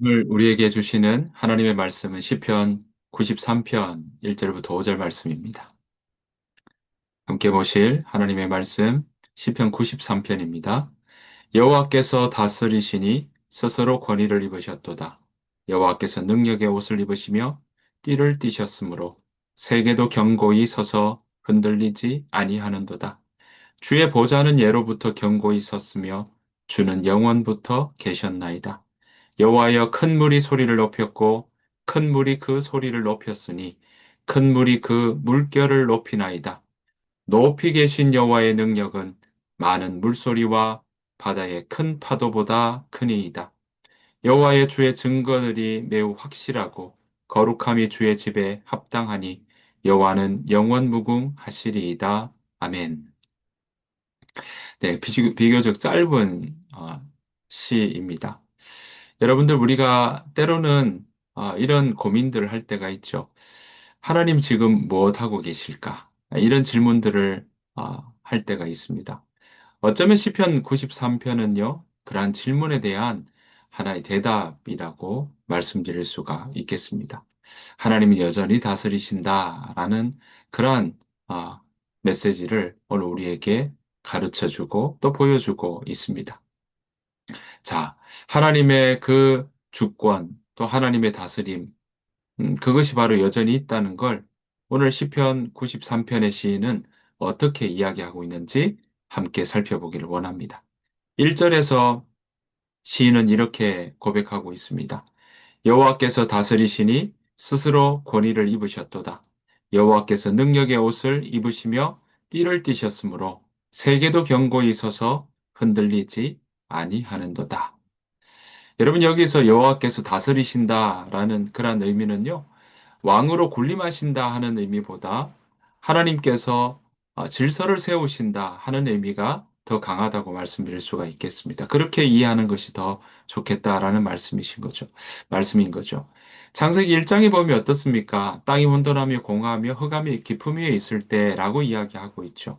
오늘 우리에게 주시는 하나님의 말씀은 시편 93편 1절부터 5절 말씀입니다. 함께 보실 하나님의 말씀 시편 93편입니다. 여호와께서 다스리시니 스스로 권위를 입으셨도다. 여호와께서 능력의 옷을 입으시며 띠를 띠셨으므로 세계도 견고히 서서 흔들리지 아니하는도다. 주의 보좌는 예로부터 견고히 섰으며 주는 영원부터 계셨나이다. 여호와여 큰 물이 소리를 높였고 큰 물이 그 소리를 높였으니 큰 물이 그 물결을 높이나이다. 높이 계신 여호와의 능력은 많은 물소리와 바다의 큰 파도보다 크니이다. 여호와의 주의 증거들이 매우 확실하고 거룩함이 주의 집에 합당하니 여호와는 영원 무궁하시리이다. 아멘. 네, 비교적 짧은 시입니다. 여러분들 우리가 때로는 이런 고민들을 할 때가 있죠. 하나님 지금 무엇 하고 계실까? 이런 질문들을 할 때가 있습니다. 어쩌면 시편 93편은요, 그러한 질문에 대한 하나의 대답이라고 말씀드릴 수가 있겠습니다. 하나님이 여전히 다스리신다라는 그러한 아, 메시지를 오늘 우리에게 가르쳐 주고 또 보여주고 있습니다. 자, 하나님의 그 주권, 또 하나님의 다스림, 그것이 바로 여전히 있다는 걸 오늘 시편 93편의 시인은 어떻게 이야기하고 있는지 함께 살펴보기를 원합니다. 1절에서 시인은 이렇게 고백하고 있습니다. 여호와께서 다스리시니 스스로 권위를 입으셨도다. 여호와께서 능력의 옷을 입으시며 띠를 띠셨으므로 세계도 견고히 서서 흔들리지 아니하는도다. 여러분 여기서 여호와께서 다스리신다라는 그런 의미는요. 왕으로 군림하신다 하는 의미보다 하나님께서 질서를 세우신다 하는 의미가 더 강하다고 말씀드릴 수가 있겠습니다. 그렇게 이해하는 것이 더 좋겠다라는 말씀인 거죠. 창세기 1장에 보면 어떻습니까? 땅이 혼돈하며 공허하며 흑암이 깊음 위에 있을 때라고 이야기하고 있죠.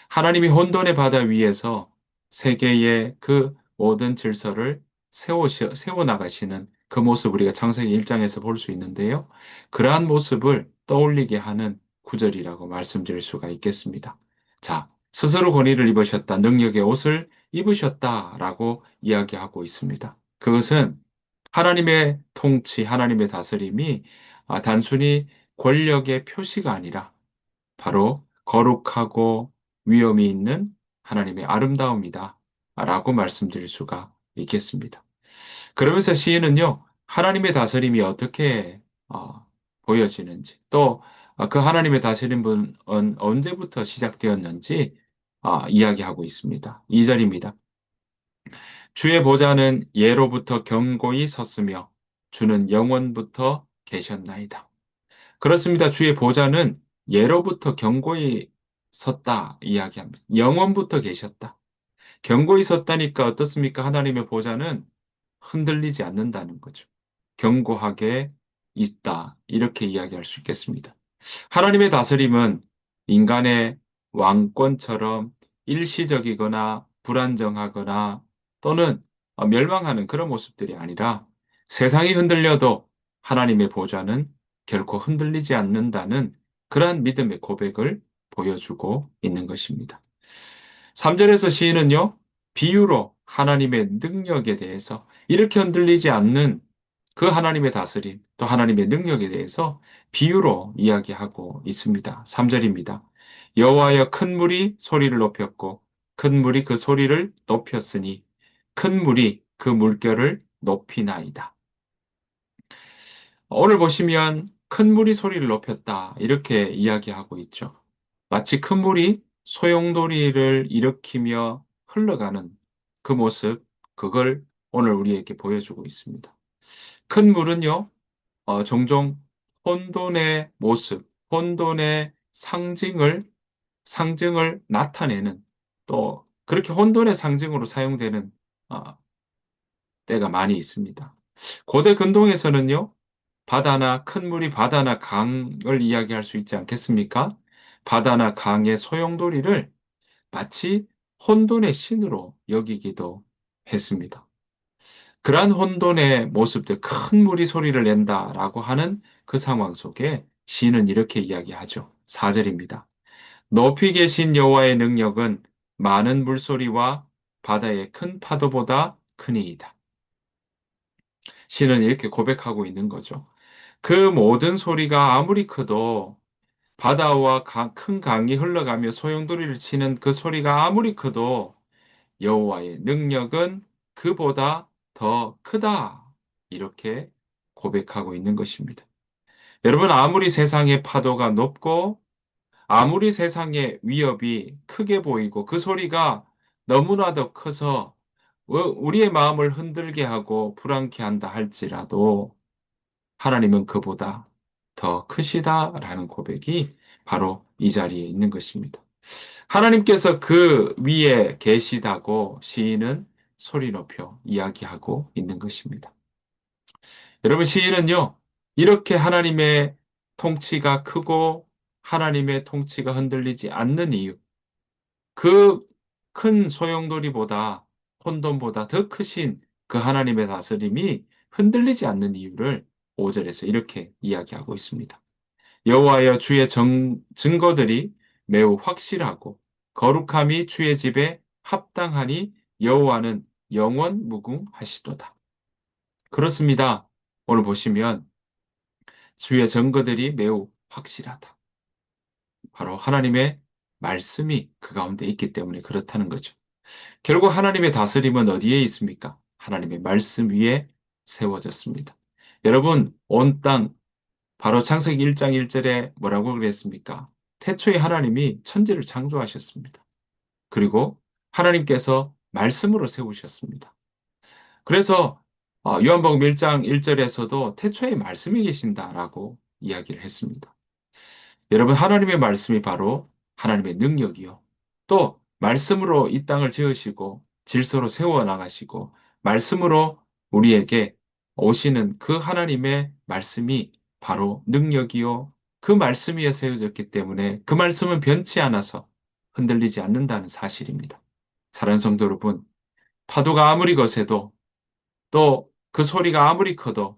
하나님이 혼돈의 바다 위에서 세계의 그 모든 질서를 세워나가시는 그 모습 우리가 창세기 1장에서 볼 수 있는데요. 그러한 모습을 떠올리게 하는 구절이라고 말씀드릴 수가 있겠습니다. 자, 스스로 권위를 입으셨다, 능력의 옷을 입으셨다라고 이야기하고 있습니다. 그것은 하나님의 통치, 하나님의 다스림이 단순히 권력의 표시가 아니라 바로 거룩하고 위엄이 있는 하나님의 아름다움이다. 라고 말씀드릴 수가 있겠습니다. 그러면서 시인은요, 하나님의 다스림이 어떻게 보여지는지, 또 그 하나님의 다스림은 언제부터 시작되었는지 이야기하고 있습니다. 2절입니다. 주의 보좌는 예로부터 견고히 섰으며 주는 영원부터 계셨나이다. 그렇습니다. 주의 보좌는 예로부터 견고히 섰다 이야기합니다. 영원부터 계셨다. 견고히 섰다니까 어떻습니까? 하나님의 보좌는 흔들리지 않는다는 거죠. 견고하게 있다. 이렇게 이야기할 수 있겠습니다. 하나님의 다스림은 인간의 왕권처럼 일시적이거나 불안정하거나 또는 멸망하는 그런 모습들이 아니라 세상이 흔들려도 하나님의 보좌는 결코 흔들리지 않는다는 그러한 믿음의 고백을 보여주고 있는 것입니다. 3절에서 시인은요, 비유로 하나님의 능력에 대해서 이렇게 흔들리지 않는 그 하나님의 다스림, 또 하나님의 능력에 대해서 비유로 이야기하고 있습니다. 3절입니다. 여호와여 큰 물이 소리를 높였고 큰 물이 그 소리를 높였으니 큰 물이 그 물결을 높이나이다. 오늘 보시면 큰 물이 소리를 높였다. 이렇게 이야기하고 있죠. 마치 큰 물이 소용돌이를 일으키며 흘러가는 그 모습, 그걸 오늘 우리에게 보여주고 있습니다. 큰 물은요, 종종 혼돈의 모습, 혼돈의 상징을 나타내는 또 그렇게 혼돈의 상징으로 사용되는 어, 때가 많이 있습니다. 고대 근동에서는요, 큰 물이 바다나 강을 이야기할 수 있지 않겠습니까? 바다나 강의 소용돌이를 마치 혼돈의 신으로 여기기도 했습니다. 그러한 혼돈의 모습들, 큰 물이 소리를 낸다라고 하는 그 상황 속에 시인은 이렇게 이야기하죠. 4절입니다. 높이 계신 여호와의 능력은 많은 물소리와 바다의 큰 파도보다 크니이다. 시인은 이렇게 고백하고 있는 거죠. 그 모든 소리가 아무리 커도 바다와 큰 강이 흘러가며 소용돌이를 치는 그 소리가 아무리 커도 여호와의 능력은 그보다 더 크다. 이렇게 고백하고 있는 것입니다. 여러분, 아무리 세상의 파도가 높고 아무리 세상의 위협이 크게 보이고 그 소리가 너무나도 커서 우리의 마음을 흔들게 하고 불안케 한다 할지라도 하나님은 그보다 더 크시다라는 고백이 바로 이 자리에 있는 것입니다. 하나님께서 그 위에 계시다고 시인은 소리 높여 이야기하고 있는 것입니다. 여러분, 시인은요, 이렇게 하나님의 통치가 크고 하나님의 통치가 흔들리지 않는 이유, 그 큰 소용돌이보다 혼돈보다 더 크신 그 하나님의 다스림이 흔들리지 않는 이유를 5절에서 이렇게 이야기하고 있습니다. 여호와여 주의 증거들이 매우 확실하고 거룩함이 주의 집에 합당하니 여호와는 영원 무궁하시도다. 그렇습니다. 오늘 보시면 주의 증거들이 매우 확실하다. 바로 하나님의 말씀이 그 가운데 있기 때문에 그렇다는 거죠. 결국 하나님의 다스림은 어디에 있습니까? 하나님의 말씀 위에 세워졌습니다. 여러분, 온 땅, 바로 창세기 1장 1절에 뭐라고 그랬습니까? 태초에 하나님이 천지를 창조하셨습니다. 그리고 하나님께서 말씀으로 세우셨습니다. 그래서 요한복음 1장 1절에서도 태초에 말씀이 계신다라고 이야기를 했습니다. 여러분, 하나님의 말씀이 바로 하나님의 능력이요. 또 말씀으로 이 땅을 지으시고 질서로 세워 나가시고 말씀으로 우리에게 오시는 그 하나님의 말씀이 바로 능력이요. 그 말씀 위에 세워졌기 때문에 그 말씀은 변치 않아서 흔들리지 않는다는 사실입니다. 사랑하는 성도 여러분, 파도가 아무리 거세도 또 그 소리가 아무리 커도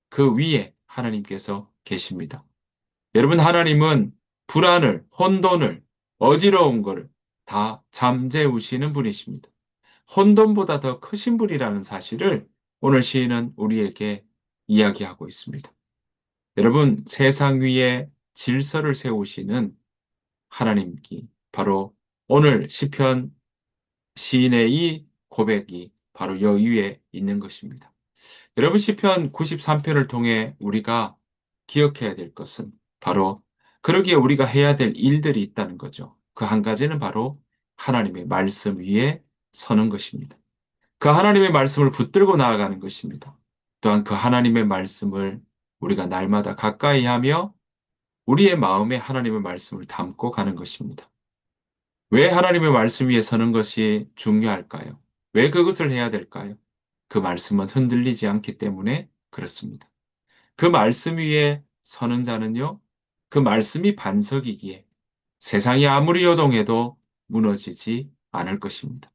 그 위에 하나님께서 계십니다. 여러분, 하나님은 불안을, 혼돈을, 어지러운 걸 다 잠재우시는 분이십니다. 혼돈보다 더 크신 분이라는 사실을 오늘 시인은 우리에게 이야기하고 있습니다. 여러분, 세상 위에 질서를 세우시는 하나님이 바로 오늘 시편 시인의 이 고백이 바로 여기에 있는 것입니다. 여러분, 시편 93편을 통해 우리가 기억해야 될 것은 바로 그러기에 우리가 해야 될 일들이 있다는 거죠. 그 한 가지는 바로 하나님의 말씀 위에 서는 것입니다. 그 하나님의 말씀을 붙들고 나아가는 것입니다. 또한 그 하나님의 말씀을 우리가 날마다 가까이 하며 우리의 마음에 하나님의 말씀을 담고 가는 것입니다. 왜 하나님의 말씀 위에 서는 것이 중요할까요? 왜 그것을 해야 될까요? 그 말씀은 흔들리지 않기 때문에 그렇습니다. 그 말씀 위에 서는 자는요, 그 말씀이 반석이기에 세상이 아무리 요동해도 무너지지 않을 것입니다.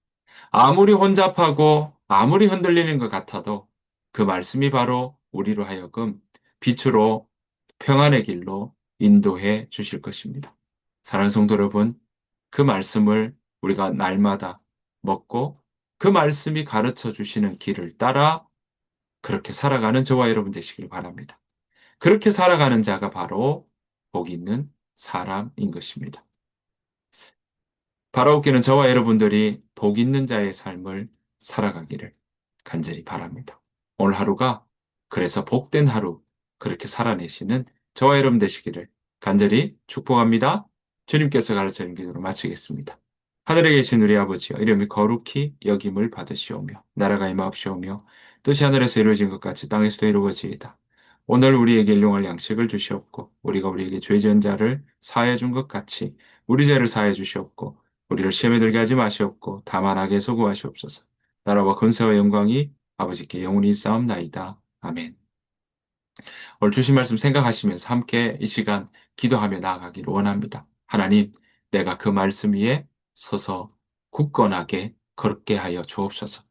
아무리 혼잡하고 아무리 흔들리는 것 같아도 그 말씀이 바로 우리로 하여금 빛으로 평안의 길로 인도해 주실 것입니다. 사랑하는 성도 여러분, 그 말씀을 우리가 날마다 먹고 그 말씀이 가르쳐 주시는 길을 따라 그렇게 살아가는 저와 여러분 되시길 바랍니다. 그렇게 살아가는 자가 바로 복 있는 사람인 것입니다. 바라옵기는 저와 여러분들이 복 있는 자의 삶을 살아가기를 간절히 바랍니다. 오늘 하루가 그래서 복된 하루 그렇게 살아내시는 저와 여러분 되시기를 간절히 축복합니다. 주님께서 가르쳐 준 기도로 마치겠습니다. 하늘에 계신 우리 아버지여 이름이 거룩히 여김을 받으시오며 나라가 임하옵시오며 뜻이 하늘에서 이루어진 것 같이 땅에서도 이루어지이다. 오늘 우리에게 일용할 양식을 주시옵고 우리가 우리에게 죄 지은 자를 사하여 준 것 같이 우리 죄를 사하여 주시옵고 우리를 시험에 들게 하지 마시옵고 다만 악에서 구하시옵소서. 나라와 권세와 영광이 아버지께 영원히 있사옵나이다. 아멘. 오늘 주신 말씀 생각하시면서 함께 이 시간 기도하며 나아가기를 원합니다. 하나님, 내가 그 말씀 위에 서서 굳건하게 걷게 하여 주옵소서.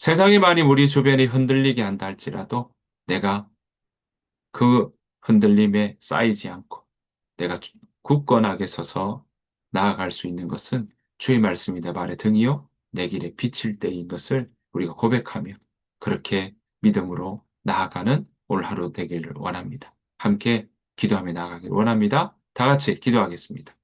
세상이 만약 우리 주변이 흔들리게 한다 할지라도 내가 그 흔들림에 쌓이지 않고 내가 굳건하게 서서 나아갈 수 있는 것은 주의 말씀이 내 발의 등이요, 내 길에 비칠 때인 것을 우리가 고백하며 그렇게 믿음으로 나아가는 올 하루 되기를 원합니다. 함께 기도하며 나아가기를 원합니다. 다 같이 기도하겠습니다.